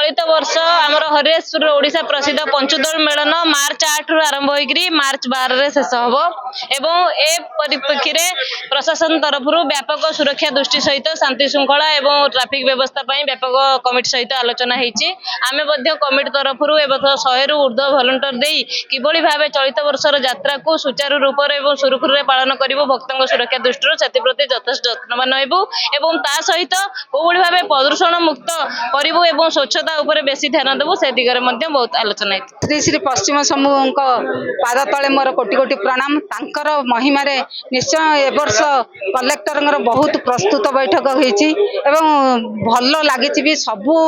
चलित वर्ष आमर हरिराजपुर ओडिशा प्रसिद्ध पंचदोल मेलन मार्च 8 रु आरंभ होकर मार्च 12 रे शेष हम एवं ए परिप्रेक्षी रे प्रशासन तरफ व्यापक सुरक्षा दृष्टि सहित शांति श्रृंखला एवं ट्राफिक व्यवस्था व्यापक कमिटी सहित आलोचना होती आम कमिटी तरफ 100 रु ऊर्ध्व भलंटियर दे किभली भाव चलित वर्षर यात्रा को सुचारू रूप से सुरुखुरु पालन करू भक्तों सुरक्षा दृष्टि से यथेष्ट जत्नवान होबू ता सहित कोभली भाव प्रदूषण मुक्त करू एवं स्वच्छता उपर बेसी ध्यान देवु से दिगरे बहुत आलोचना श्री श्री पश्चिम समूह पाद तले मोर कोटि कोटि प्रणाम तांकर महिमा रे निश्चय ए वर्ष कलेक्टर बहुत प्रस्तुत बैठक होईची एवं भल लगी भी सबू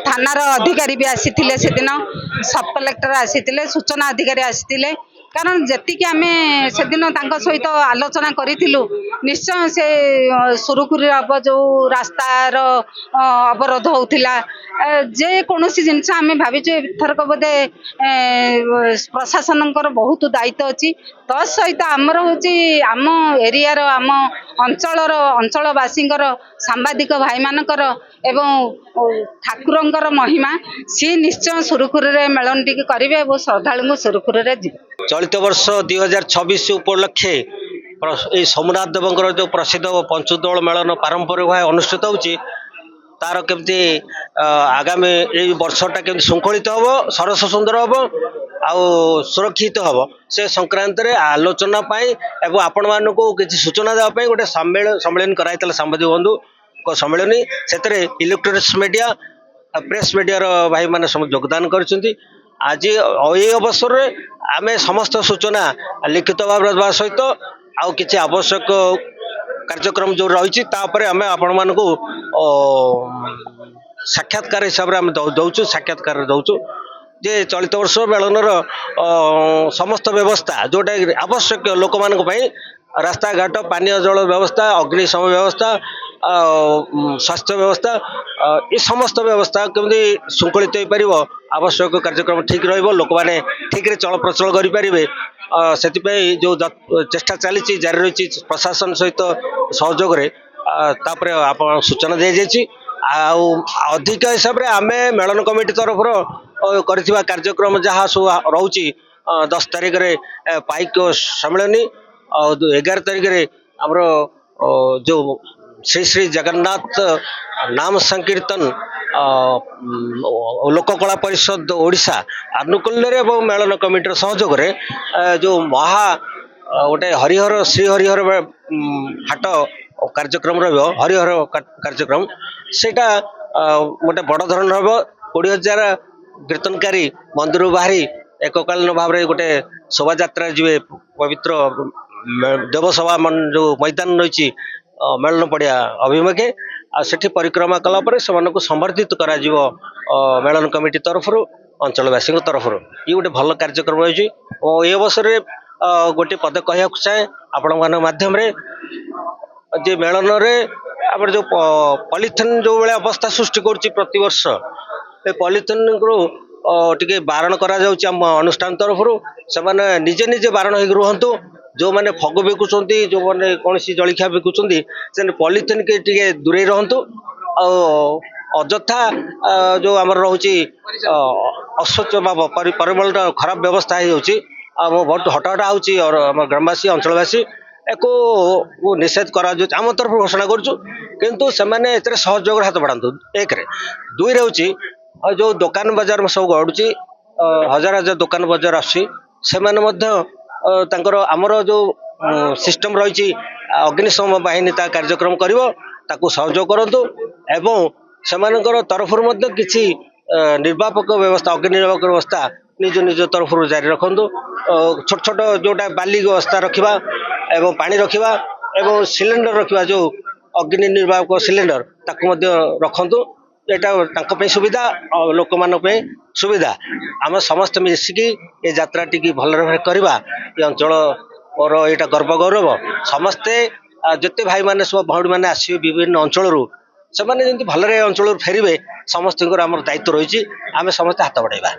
थानार अधिकारी भी आसीथिले से दिन सब कलेक्टर आसीथिले सूचना अधिकारी आसीथिले कारण जी आम से दिन सहित आलोचना करूँ निश्चय से सुरुखुरु हम जो रास्तार अवरोध होता जेकोसी जिनस आम भाविचु एथरक बोधे प्रशासन बहुत दायित्व अच्छी तसहित आमर हूँ आम एरियार आम अंचलवासी सांबादिक भाई मानकर एवं ठाकुर महिमा सी निश्चय सुरुखुरु मेलन टी करेंगे और श्रद्धा सुरुखुरु चलित वर्ष 2026 उपलक्षे सोमनाथ देव जो प्रसिद्ध पंचदोल मेलन पारंपरिक भाव अनुष्ठित होची तार केमती आगामी ये वर्षटा केमती श्रृंखलित हम सरस सुंदर हम आउ सुरक्षित हम से संक्रांत रे आलोचना एवं आपण मानक किसी सूचना देवाई गोटे सम्मेलन कराई सांबादिक बंधु सम्मेलन से इलेक्ट्रोनिक्स मीडिया प्रेस मीडिया भाई मैंने योगदान कर आज ये अवसर में आम समस्त सूचना लिखित भाव सहित आउ कि आवश्यक कार्यक्रम जो रही आम आपण मानक साक्षात्कार हिसाब से दौचु साक्षात्कार दौचु जे चलित वर्ष मेलनर समस्त व्यवस्था जोटा आवश्यक लोक मान रास्ता घाट पानीय जल व्यवस्था अग्निशम व्यवस्था स्वास्थ्य व्यवस्था ये समस्त व्यवस्था केमती श्रृंखलित हो पार आवश्यक कार्यक्रम ठीक रोक मैंने ठीक रे चल प्रचल करें से जो चेष्टा चली जारी रही प्रशासन सहित सहयोग आप सूचना दी जाइए अधिक हिसाब से आम मेलन कमिटी तरफ कार्यक्रम जहाँ सब रोचे 10 तारिख रे पाइक सम्मेलनी और 11 तारिख रे आमर जो श्री श्री जगन्नाथ नाम संकीर्तन लोककला परिषद ओडिशा आनुकूल्य मेलन कमिटर सहयोग जो महा गोटे हरिहर श्री हरिहर हाट कार्यक्रम हरिहर कार्यक्रम सेटा गोटे बड़ धरण हम 20,000 कीर्तनकारी मंदिर बाहरी एककालीन भाव में गोटे शोभा यात्रा जी पवित्र देवसभा जो मैदान रही मेलन पड़िया अभिमुखे आठी परिक्रमा कलापर से संबर्धित कर मेलन कमिटी तरफ अंचलवासी तरफ ये गोटे भल कार्यक्रम रही ये अवसर में गोटे पद कह चाहे आपण मान मध्यम जे मेलन आम जो पॉलिथिन जो भाई अवस्था सृष्टि कर प्रति वर्ष पॉलिथिन टे बारण करा अनुष्ठान तरफ से निजे निजे बारण हो रुहतु जो मैंने फग बिकुंट जो मैंने कौन जलिखा बिकुंट से पॉलिथिन के टे दूरे रुहतु अଯଥା जो आम रोचे अस्वच्छ भाव परिमल खराब व्यवस्था हो बहुत हटाहटा होची और आम ग्रामवासी अंचलवासी एक निषेध करा आम तरफ घोषणा करूँ से सहयोग हाथ बढ़ातु एक दुई रोचे जो दुकान बजार सब गढ़ुची हजार हजार दुकान बजार आसुची आमर जो सिस्टम रही अग्निशम बाहिनी कार्यक्रम कर सहयोग करूँ एवं सेमानकर तरफ किसी निर्वापक व्यवस्था अग्नि निर्वापक व्यवस्था निज निज तरफ जारी रखु छोट छोट जोटा बाली व्यवस्था रखा एवं पानी रखा एवं सिलेंडर रखा जो अग्नि निर्वापक सिलेंडर ताकू रखु यहाँ सुविधा लोक मान सुविधा आम समस्त मिसिकी ये यात्रा टी भल भाव करवा ये अंचल और यहाँ गर्व गौरव समस्ते जिते भाई मैंने सब भौणी मैंने आसवे विभिन्न अंचल से भलरे अंचल फेरवे समस्त आम दायित्व रही आम समस्ते हाथ बढ़ाइबा।